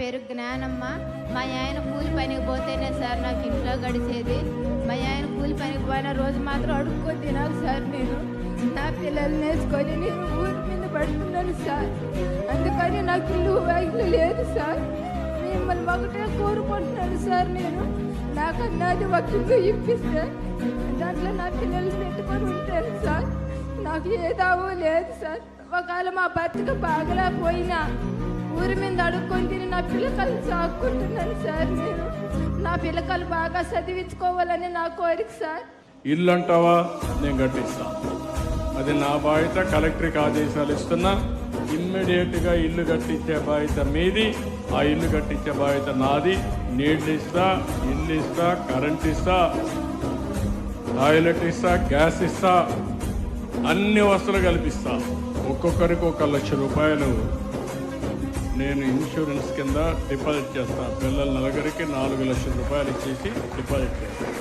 పేరు జ్ఞానమ్మ. మా ఆయన కూలి పనికి పోతేనే సార్ నాకు ఇంట్లో గడిచేది. మా ఆయన కూలి పనికి పోయిన రోజు మాత్రం అడుక్కొని తినాలి సార్. నేను నా పిల్లల్ని వేసుకొని నేను ఊరి మీద పడుతున్నాను సార్. అందుకని నాకు ఇల్లు వాకిలు లేదు సార్. మిమ్మల్ని ఒకటే కోరుకుంటున్నాను సార్. నేను నాకన్నాది ఒక ఇల్లు ఇప్పిస్తే దాంట్లో నా పిల్లల్ని పెట్టుకొని ఉంటాను సార్. నాకు ఏదావో లేదు సార్. ఒకవేళ మా భర్తకు బాగలేకపోయినా ఊరి మీద అడుక్కొని తిని నా పిల్లకలు సాగుకుంటున్నాను సార్. నేను నా పిల్లకలు బాగా చదివించుకోవాలని నా కోరిక సార్. ఇల్లు అంటావా? నేను కట్టిస్తా. అది నా బాధ్యత. కలెక్టర్కి ఆదేశాలు ఇస్తున్నా. ఇమ్మీడియట్గా ఇల్లు కట్టించే బాధ్యత మీది, ఆ ఇల్లు కట్టించే బాధ్యత నాది. నీళ్ళు ఇస్తా, ఇల్లు ఇస్తా, కరెంట్ ఇస్తా, టాయిలెట్ ఇస్తా, గ్యాస్ ఇస్తా, అన్ని వస్తువులు కల్పిస్తా. ఒక్కొక్కరికి 1 లక్ష రూపాయలు నేను ఇన్సూరెన్స్ కింద డిపాజిట్ చేస్తాను. పిల్లల నలుగురికి 4 లక్షల రూపాయలు ఇచ్చేసి డిపాజిట్ చేస్తాను.